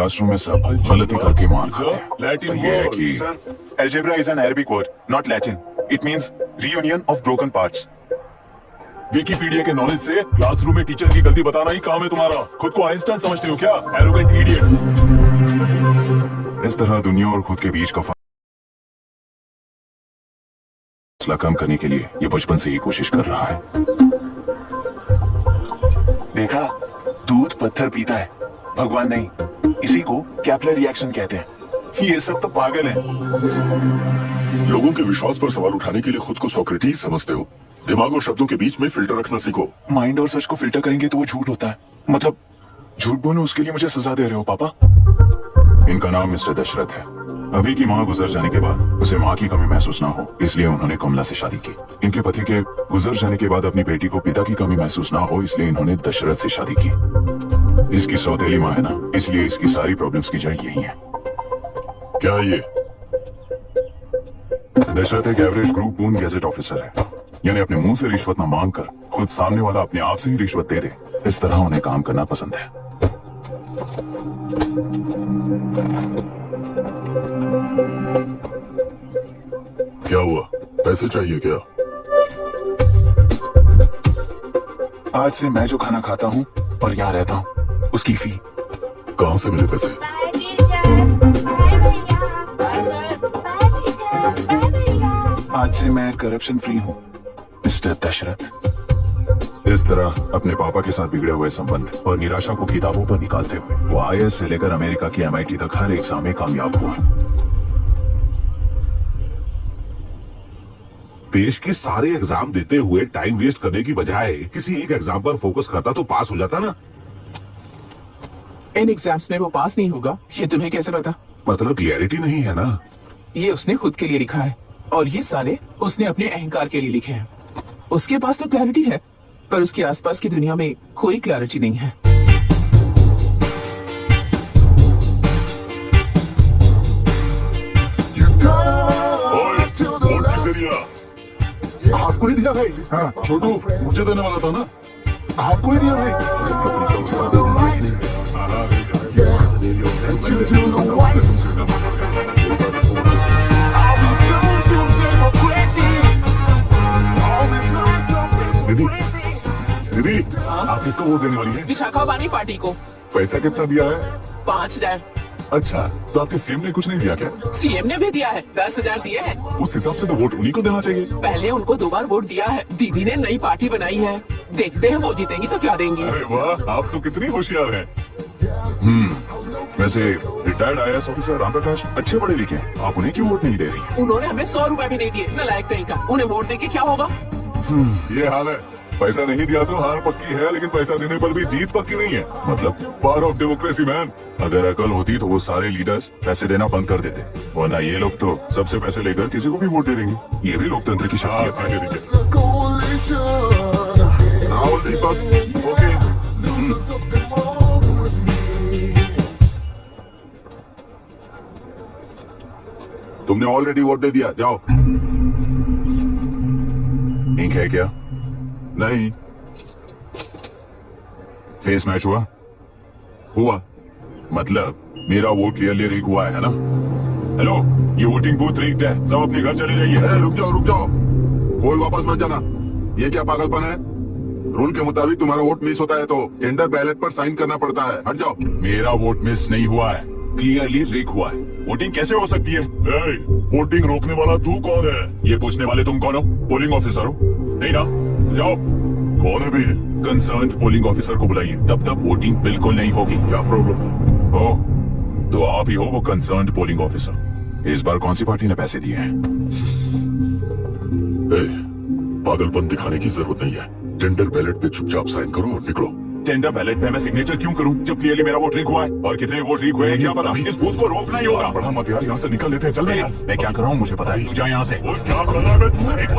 Classroom में सब गलती करके मार खाते हैं। पर ये है कि Sir, algebra is an Arabic word, not Latin. It means reunion of broken parts. Wikipedia के नॉलेज से क्लासरूम में टीचर की गलती बताना ही काम है तुम्हारा। खुद को आइंस्टाइन समझते हो क्या? Arrogant idiot. इस तरह दुनिया और खुद के बीच का फासला कम करने के लिए ये बचपन से ही कोशिश कर रहा है। देखा, दूध पत्थर पीता है, भगवान नहीं। इसी को कैपलर रिएक्शन कहते हैं। ये सब तो पागल है। लोगों के विश्वास पर सवाल उठाने के लिए खुद को सोक्रेटिस समझते हो। दिमाग और शब्दों के बीच में फिल्टर रखना सीखो। माइंड और सच को फिल्टर करेंगे तो वो झूठ होता है। मतलब झूठ बोलो, उसके लिए मुझे सजा दे रहे हो पापा? इनका नाम मिस्टर दशरथ है। अभी की माँ गुजर जाने के बाद उसे माँ की कमी महसूस ना हो, इसलिए उन्होंने कमला से शादी की। इनके पति के गुजर जाने के बाद अपनी बेटी को पिता की कमी महसूस ना हो, इसलिए इन्होंने दशरथ से शादी की। इसकी सौतेली माँ है ना, इसलिए इसकी सारी प्रॉब्लम्स की जड़ यही है। क्या ये? दशरथ एक एवरेज ग्रुप 1 गैजेट ऑफिसर है, यानी अपने मुंह से रिश्वत न मांग कर खुद सामने वाला अपने आप से ही रिश्वत दे दे, इस तरह उन्हें काम करना पसंद है। क्या हुआ? पैसे चाहिए क्या? आज से मैं जो खाना खाता हूँ और यहाँ रहता हूँ, उसकी फी। कहाँ से मिले पैसे? आज से मैं करप्शन फ्री हूँ, मिस्टर दशरथ। इस तरह अपने पापा के साथ बिगड़े हुए संबंध और निराशा को किताबों पर निकालते हुए वो IAS से लेकर अमेरिका की MIT तक हर एग्जाम में कामयाब हुआ। देश के सारे एग्जाम देते हुए टाइम वेस्ट करने की बजाय किसी एक एग्जाम पर फोकस करता तो पास हो जाता ना। इन एग्जाम्स में वो पास नहीं होगा, ये तुम्हें कैसे पता? मतलब क्लियरिटी नहीं है ना। ये उसने खुद के लिए लिखा है और ये सारे उसने अपने अहंकार के लिए लिखे हैं। उसके पास तो क्लैरिटी है, पर उसके आसपास की दुनिया में कोई क्लैरिटी नहीं है। वोट किसे दिया? आपको ही दिया भाई। हाँ, छोटू मुझे देने वाला था ना। आपको ही दिया भाई। दीदी, दीदी, आप किसको वोट देने वाली है? विशाखा बानी पार्टी को। पैसा कितना दिया है? 5,000। अच्छा, तो आपके सीएम ने कुछ नहीं दिया क्या? सीएम ने भी दिया है, 10,000 दिए हैं। उस हिसाब से तो वोट उन्हीं को देना चाहिए। पहले उनको 2 बार वोट दिया है। दीदी ने नई पार्टी बनाई है, देखते हैं वो जीतेंगी तो क्या देंगी। अरे वाह, आप तो कितनी होशियार हैं। वैसे retired IAS officer Ram Prakash अच्छे पढ़े लिखे हैं, आप उन्हें क्यों वोट नहीं दे रही? उन्होंने हमें 100 रुपए भी नहीं दिए, नालायक कहीं का। उन्हें वोट देके क्या होगा? ये हाल है। पैसा नहीं दिया तो हार पक्की है, लेकिन पैसा देने पर भी जीत पक्की नहीं है। मतलब पावर ऑफ डेमोक्रेसी मैन। अगर अकल होती तो वो सारे लीडर्स पैसे देना बंद कर देते, वरना ये लोग तो सबसे पैसे लेकर किसी को भी वोट दे देंगे। ये भी लोकतंत्र की शक्ति है। पैसे दीजिए। आओ दीपक। ओके। तुमने ऑलरेडी वोट दे दिया, जाओ। इंक है क्या? नहीं फेस मैच हुआ? हुआ। मतलब मेरा वोट क्लियरली रीक हुआ है ना? हेलो, ये वोटिंग बूथ रीक्ड है, सब अपने घर चले जाइए। रुक जाओ, रुक जाओ, कोई वापस मत जाना। ये क्या पागलपन है? रूल के मुताबिक तुम्हारा वोट मिस होता है तो टेंडर बैलेट पर साइन करना पड़ता है। हट जाओ। मेरा वोट मिस नहीं हुआ है, क्लियरली रीक हुआ है। वोटिंग कैसे हो सकती है? वोटिंग रोकने वाला तू कौन है? ये पूछने वाले तुम कौन हो? पोलिंग ऑफिसर हो? नहीं ना? जाओ। कौन है भी? कंसर्न्ड पोलिंग ऑफिसर को बुलाइए, तब तक वोटिंग बिल्कुल नहीं होगी। क्या प्रॉब्लम है? ओ, तो आप ही हो वो कंसर्न्ड पोलिंग ऑफिसर। इस बार कौन सी पार्टी ने पैसे दिए हैं? पागलपन दिखाने की जरूरत नहीं है। टेंडर बैलेट पे चुपचाप साइन करो और निकलो। टेंडर बैलेट पे मैं सिग्नेचर क्यों करूं जब क्लियरली मेरा वोट रीक हुआ है? और कितने वोट रीक हुए हैं क्या पता? इस बूथ को रोकना ही होगा। बड़ा मत यार, यहाँ से निकल लेते हैं। चल यार। मैं क्या कर रहा हूँ मुझे पता है, तू जा यहाँ से। क्या कर रहा है तू? एक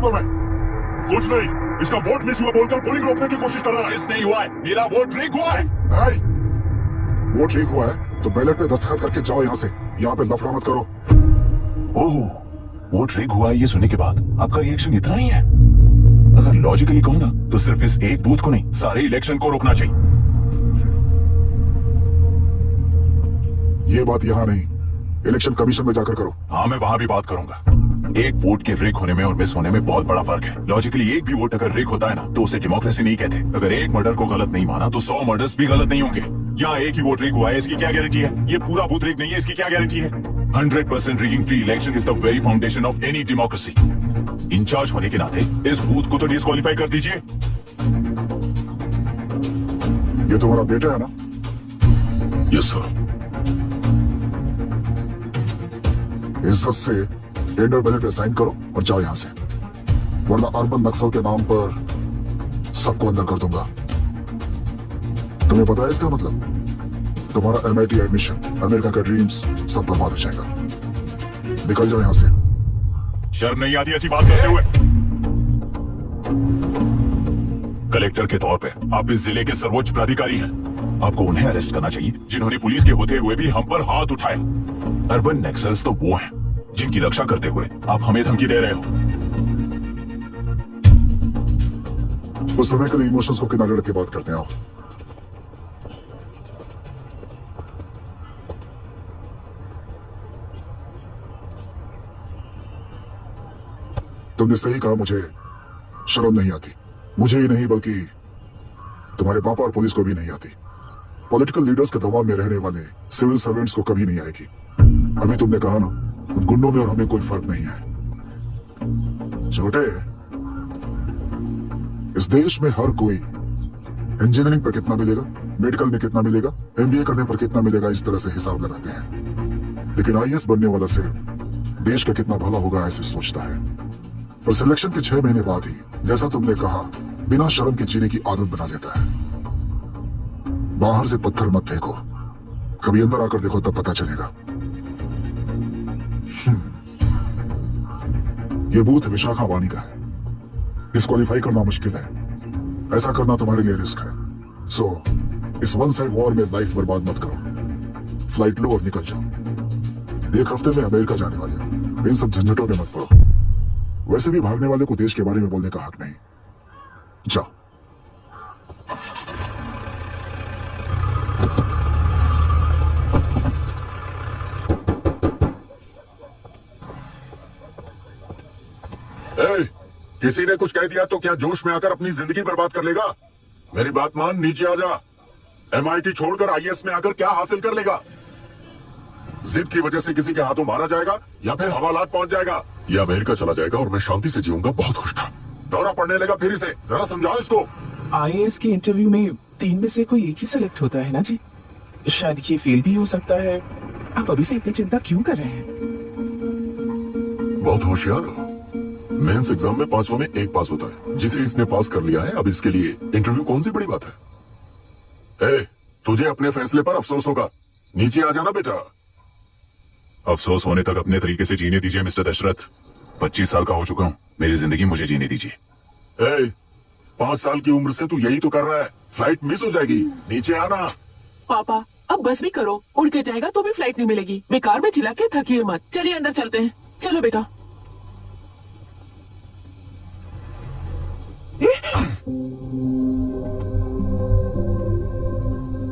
दो मैं। कुछ नहीं, इसका वोट मिस हुआ बोलकर पोलिंग रोकने की कोशिश कर रहा है। मिस नहीं हुआ है, मेरा वोट लीक हुआ है। हाय, वोट लीक हुआ है तो बैलेट पे दस्तखत करके जाओ यहाँ से। यहाँ पे लफड़ा मत करो। ओह, वोट लीक हुआ है ये सुनने के बाद आपका रिएक्शन इतना ही है? अगर लॉजिकली कहूँ ना तो सिर्फ इस एक बूथ को नहीं, सारे इलेक्शन को रोकना चाहिए। ये बात यहाँ नहीं, इलेक्शन कमीशन में जाकर करो। हाँ, मैं वहां भी बात करूंगा। एक वोट के रिक होने में और मिस होने में बहुत बड़ा फर्क है। लॉजिकली एक भी वोट अगर रिक होता है ना तो उसे डेमोक्रेसी नहीं कहते। अगर एक मर्डर को गलत नहीं माना तो 100 मर्डर्स भी गलत नहीं होंगे। यहाँ एक ही वोट रिक हुआ है, इसकी क्या गारंटी है? ये पूरा बूथ रिक नहीं है, इसकी क्या गारंटी है? 100% rigging free election is the very foundation of any democracy. In charge होने के नाते इस बूथ को तो डिस्क्वालीफाई कर दीजिए। ये तुम्हारा बेटा है ना? Yes sir. इज्जत से टेंडर बैलेट पे साइन करो और जाओ यहाँ से, वरना अर्बन नक्सल के नाम पर सबको अंदर कर दूंगा। तुम्हें पता है इसका मतलब? तुम्हारा MIT एडमिशन, अमेरिका का ड्रीम्स सब बर्बाद हो जाएगा। निकल जाओ यहाँ से। शर्म नहीं आती ऐसी बात करते हुए? कलेक्टर के तौर पे आप इस जिले के सर्वोच्च प्राधिकारी हैं। आपको उन्हें अरेस्ट करना चाहिए जिन्होंने पुलिस के होते हुए भी हम पर हाथ उठाए। अर्बन नेक्सल्स तो वो हैं जिनकी रक्षा करते हुए आप हमें धमकी दे रहे हो। उस समय के इमोशंस को किनारे रख के बात करते हैं। आओ। तुमने सही कहा, मुझे शर्म नहीं आती। मुझे ही नहीं बल्कि तुम्हारे पापा और पुलिस को भी नहीं आती। पॉलिटिकल लीडर्स के दबाव में रहने वाले सिविल सर्वेंट्स को कभी नहीं आएगी। अभी तुमने कहा ना, उन गुंडों में और हमें कोई फर्क नहीं है। छोटे, इस देश में हर कोई इंजीनियरिंग पर कितना मिलेगा, मेडिकल में कितना मिलेगा, MBA करने पर कितना मिलेगा, इस तरह से हिसाब लगाते हैं। लेकिन IAS बनने वाला सिर्फ देश का कितना भला होगा ऐसे सोचता है। और सिलेक्शन के 6 महीने बाद ही, जैसा तुमने कहा, बिना शर्म के जीने की आदत बना लेता है। बाहर से पत्थर मत फेंको, कभी अंदर आकर देखो तब पता चलेगा। ये बूथ विशाखावाणी का है। डिस्क्वालीफाई करना मुश्किल है, ऐसा करना तुम्हारे लिए रिस्क है। सो इस वन साइड वॉर में लाइफ बर्बाद मत करो। फ्लाइट लो और निकल जाओ। 1 हफ्ते में अमेरिका जाने वाले हो, इन सब झंझटों में मत पड़ो। वैसे भी भागने वाले को देश के बारे में बोलने का हक नहीं। जाओ। किसी ने कुछ कह दिया तो क्या जोश में आकर अपनी जिंदगी बर्बाद कर लेगा? मेरी बात मान, नीचे आ जा। MIT छोड़कर IAS में आकर क्या हासिल कर लेगा? जिद की वजह से किसी के हाथों मारा जाएगा या फिर हवालात पहुंच जाएगा या अमेरिका चला जाएगा और मैं शांति से जीऊंगा। बहुत खुश था। दौरा पड़ने लगा फिर इसे, जरा समझाओ इसको। IAS के इंटरव्यू में 3 में से कोई एक ही सेलेक्ट होता है ना जी? शायद ये फेल भी हो सकता है। आप अभी से इतनी चिंता क्यों कर रहे हैं? बहुत होशियार हो। मेंस एग्जाम में 500 में 1 पास होता है, जिसे इसने पास कर लिया है। अब इसके लिए इंटरव्यू कौन सी बड़ी बात है? तुझे अपने फैसले पर अफसोस होगा। नीचे आ जाना बेटा। अफसोस होने तक अपने तरीके से जीने दीजिए मिस्टर दशरथ। 25 साल का हो चुका हूँ, मेरी जिंदगी मुझे जीने दीजिए। 5 साल की उम्र से तू यही तो कर रहा है। फ्लाइट मिस हो जाएगी, नीचे आना। पापा अब बस भी करो, उड़ के जाएगा तो भी फ्लाइट नहीं मिलेगी। बेकार में चिल्ला के थकिए मत। चलिए अंदर चलते हैं। चलो बेटा।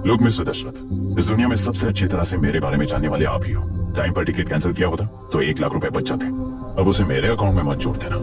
लोग मिस्टर दशरथ, इस दुनिया में सबसे अच्छी तरह से मेरे बारे में जानने वाले आप ही हो। टाइम पर टिकट कैंसिल किया होता तो 1 लाख रुपए बच जाते। अब उसे मेरे अकाउंट में मत जोड़ देना।